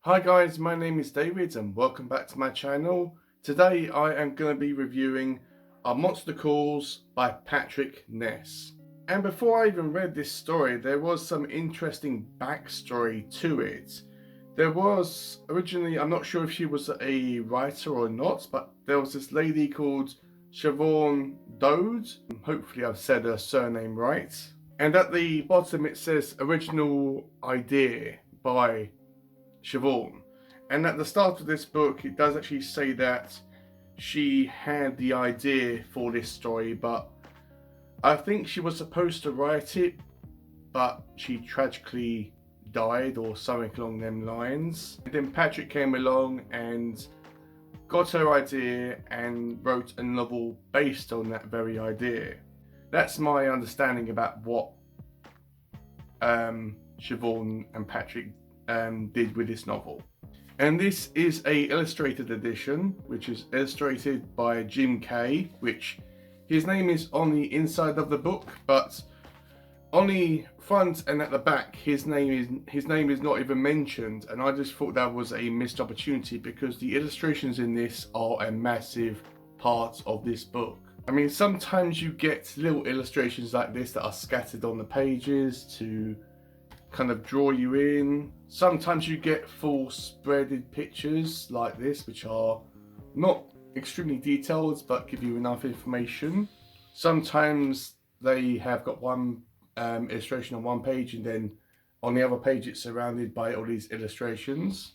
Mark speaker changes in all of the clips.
Speaker 1: Hi guys, my name is David and welcome back to my channel. Today I am going to be reviewing A Monster Calls by Patrick Ness. And before I even read this story, there was some interesting backstory to it. There was originally, I'm not sure if she was a writer or not, but there was this lady called Siobhan Dode. Hopefully I've said her surname right. And at the bottom it says original idea by Siobhan. And at the start of this book, it does actually say that she had the idea for this story, but I think she was supposed to write it, but she tragically died or something along them lines. And then Patrick came along and got her idea and wrote a novel based on that very idea. That's my understanding about what Siobhan and Patrick did with this novel. And this is a illustrated edition, which is illustrated by Jim Kay, which his name is on the inside of the book, but on the front and at the back his name is not even mentioned, and I just thought that was a missed opportunity because the illustrations in this are a massive part of this book. I mean, sometimes you get little illustrations like this that are scattered on the pages to kind of draw you in. Sometimes you get full spreaded pictures like this, which are not extremely detailed but give you enough information. Sometimes they have got one illustration on one page and then on the other page it's surrounded by all these illustrations,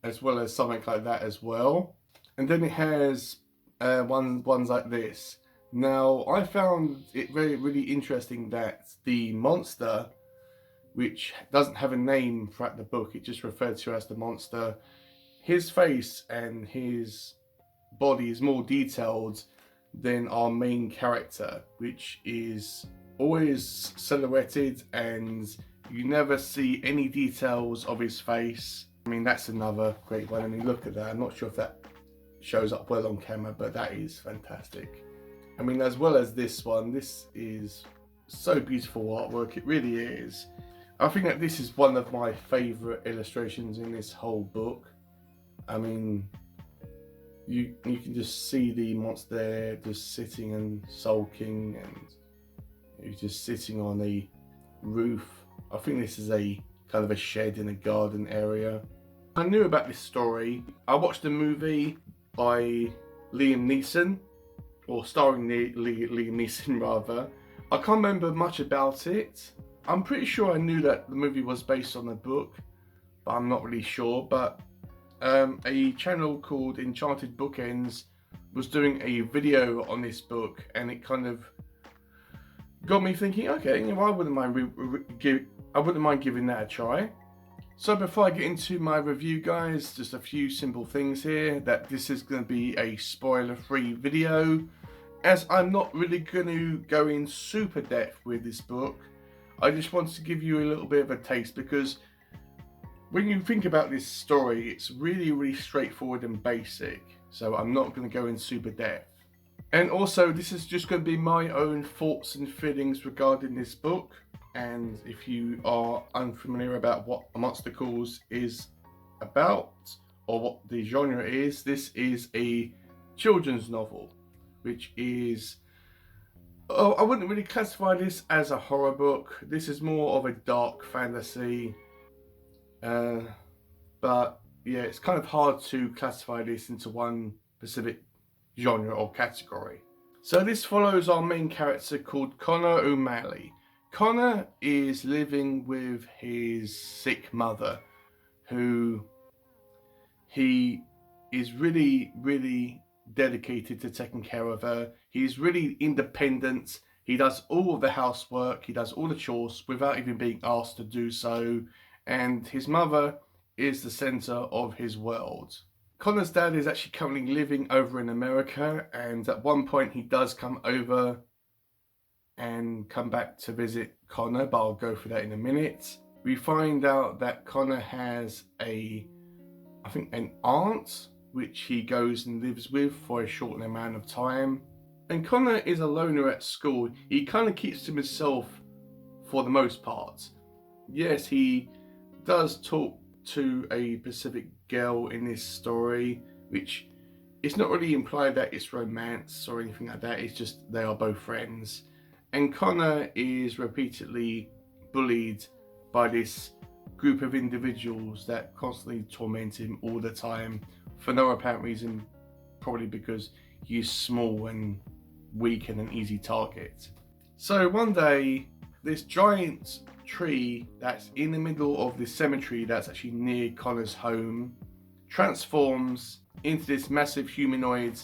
Speaker 1: as well as something like that as well. And then it has ones like this. Now I found it really interesting that the monster, which doesn't have a name throughout the book, it just referred to as the monster, his face and his body is more detailed than our main character, which is always silhouetted and you never see any details of his face. I mean, that's another great one. I mean, look at that. I'm not sure if that shows up well on camera, but that is fantastic. I mean, as well as this one, this is so beautiful artwork, it really is. I think that this is one of my favourite illustrations in this whole book. I mean, you can just see the monster there just sitting and sulking, and he's just sitting on a roof. I think this is a kind of a shed in a garden area. I knew about this story. I watched a movie by Liam Neeson, or starring Liam Neeson rather. I can't remember much about it. I'm pretty sure I knew that the movie was based on a book, but I'm not really sure. But a channel called Enchanted Bookends was doing a video on this book, and it kind of got me thinking, okay, well, I wouldn't mind giving that a try. So before I get into my review, guys, just a few simple things here, that this is going to be a spoiler-free video, as I'm not really going to go in super depth with this book. I just want to give you a little bit of a taste, because when you think about this story, it's really straightforward and basic. So I'm not going to go in super depth. And also, this is just going to be my own thoughts and feelings regarding this book. And if you are unfamiliar about what A Monster Calls is about, or what the genre is, this is a children's novel, which is, oh, I wouldn't really classify this as a horror book. This is more of a dark fantasy. But yeah, it's kind of hard to classify this into one specific genre or category. So this follows our main character called Connor O'Malley. Connor is living with his sick mother, who he is really dedicated to taking care of her. He's really independent. He does all of the housework, he does all the chores without even being asked to do so, and his mother is the center of his world. Connor's dad is actually currently living over in America, and at one point he does come over and come back to visit Connor, but I'll go through that in a minute. We find out that Connor has I think an aunt, which he goes and lives with for a short amount of time. And Connor is a loner at school. He kind of keeps to himself for the most part. Yes, he does talk to a specific girl in this story, which it's not really implied that it's romance or anything like that. It's just they are both friends. And Connor is repeatedly bullied by this group of individuals that constantly torment him all the time for no apparent reason, probably because he's small and weak and an easy target. So one day, this giant tree that's in the middle of this cemetery that's actually near Connor's home transforms into this massive humanoid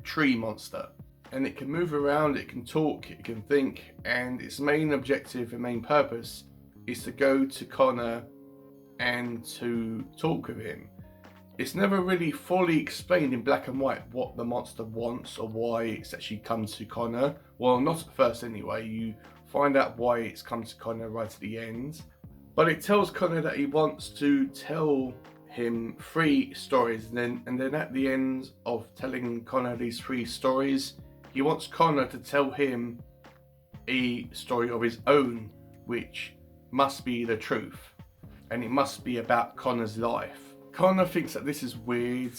Speaker 1: tree monster. And it can move around, it can talk, it can think, and its main objective and main purpose is to go to Connor and to talk with him. It's never really fully explained in black and white what the monster wants or why it's actually come to Connor. Well, not at first anyway. You find out why it's come to Connor right at the end. But it tells Connor that he wants to tell him 3 stories, and then at the end of telling Connor these 3 stories, he wants Connor to tell him a story of his own, which must be the truth, and it must be about Connor's life. Connor thinks that this is weird,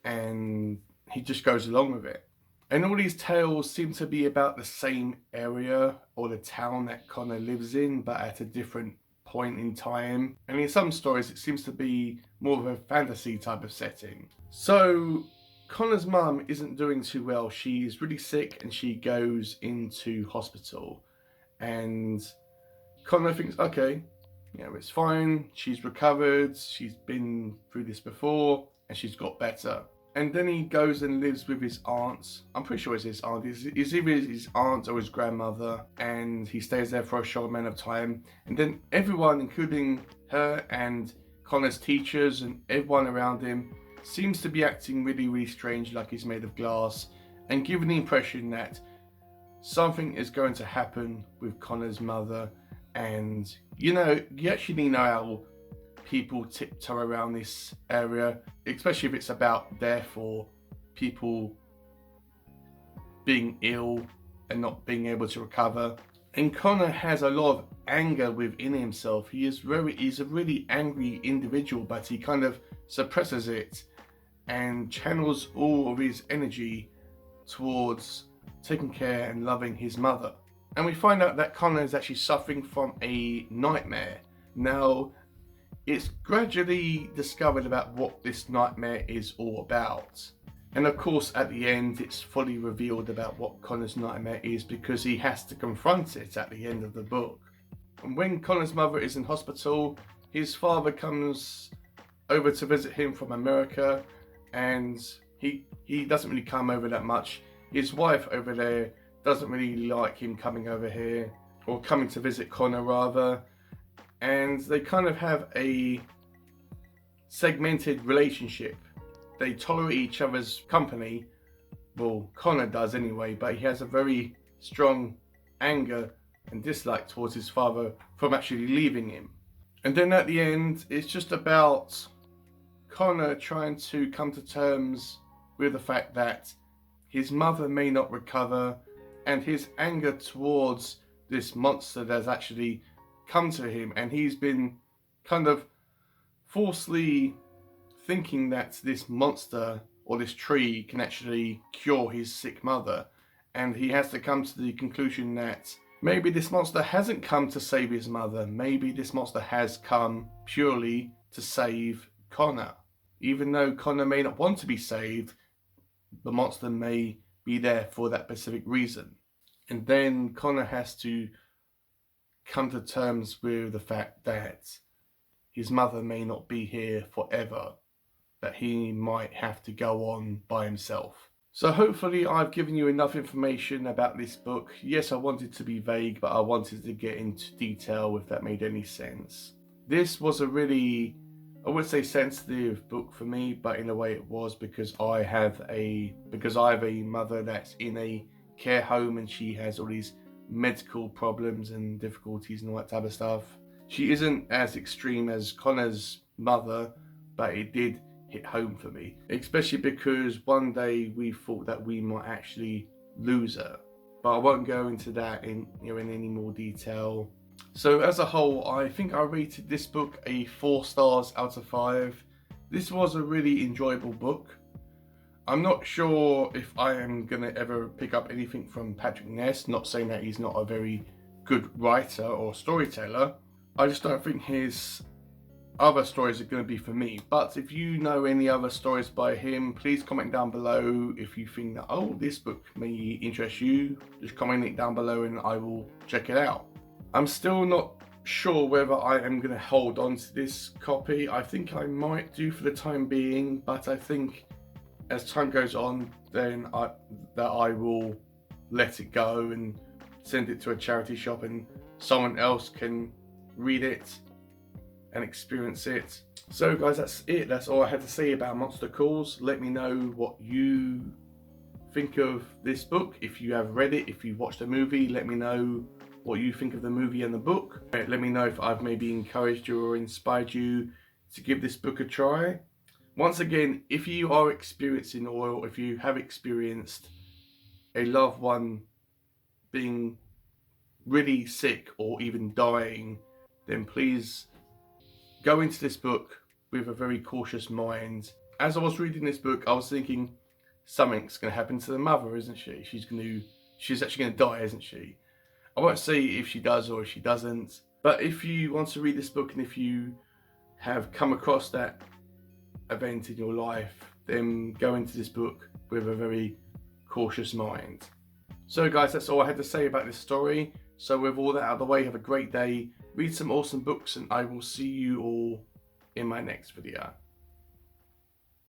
Speaker 1: and he just goes along with it. And all these tales seem to be about the same area or the town that Connor lives in, but at a different point in time. And in some stories, it seems to be more of a fantasy type of setting. So Connor's mum isn't doing too well. She's really sick and she goes into hospital. And Connor thinks, okay, it's fine. She's recovered. She's been through this before and she's got better. And then he goes and lives with his aunt. I'm pretty sure it's his aunt. It's either his aunt or his grandmother. And he stays there for a short amount of time. And then everyone, including her and Connor's teachers and everyone around him, seems to be acting really, really strange, like he's made of glass, and giving the impression that something is going to happen with Connor's mother. And, you actually know how people tiptoe around this area, especially if it's about death or people being ill and not being able to recover. And Connor has a lot of anger within himself. He's a really angry individual, but he kind of suppresses it and channels all of his energy towards taking care and loving his mother. And we find out that Connor is actually suffering from a nightmare. Now, it's gradually discovered about what this nightmare is all about. And of course, at the end, it's fully revealed about what Connor's nightmare is, because he has to confront it at the end of the book. And when Connor's mother is in hospital, his father comes over to visit him from America, and he doesn't really come over that much. His wife over there doesn't really like him coming over here, or coming to visit Connor rather. And they kind of have a segmented relationship. They tolerate each other's company. Well, Connor does anyway, but he has a very strong anger and dislike towards his father from actually leaving him. And then at the end, it's just about Connor trying to come to terms with the fact that his mother may not recover, and his anger towards this monster that's actually come to him, and he's been kind of falsely thinking that this monster or this tree can actually cure his sick mother. And he has to come to the conclusion that maybe this monster hasn't come to save his mother. Maybe this monster has come purely to save Connor. Even though Connor may not want to be saved, the monster may be there for that specific reason. And then Connor has to come to terms with the fact that his mother may not be here forever, that he might have to go on by himself. So hopefully I've given you enough information about this book. Yes, I wanted to be vague, but I wanted to get into detail, if that made any sense. This was a really, I would say, sensitive book for me, but in a way it was, because I have a mother that's in a care home, and she has all these medical problems and difficulties and all that type of stuff. She isn't as extreme as Connor's mother, but it did hit home for me, especially because one day we thought that we might actually lose her. But I won't go into that in any more detail. So as a whole, I think I rated this book a 4 stars out of 5. This was a really enjoyable book. I'm not sure if I am going to ever pick up anything from Patrick Ness, not saying that he's not a very good writer or storyteller. I just don't think his other stories are going to be for me. But if you know any other stories by him, please comment down below. If you think that, oh, this book may interest you, just comment it down below and I will check it out. I'm still not sure whether I am going to hold on to this copy. I think I might do for the time being, but I think as time goes on, then I will let it go and send it to a charity shop and someone else can read it and experience it. So guys, that's it. That's all I had to say about Monster Calls. Let me know what you think of this book. If you have read it, if you watched the movie, let me know what you think of the movie and the book. Let me know if I've maybe encouraged you or inspired you to give this book a try. Once again, if you are experiencing or if you have experienced a loved one being really sick or even dying, then please go into this book with a very cautious mind. As I was reading this book, I was thinking something's going to happen to the mother, isn't she? She's actually going to die, isn't she? I won't say if she does or if she doesn't, but if you want to read this book and if you have come across that event in your life, then go into this book with a very cautious mind. So guys, that's all I had to say about this story. So with all that out of the way, have a great day, read some awesome books, and I will see you all in my next video.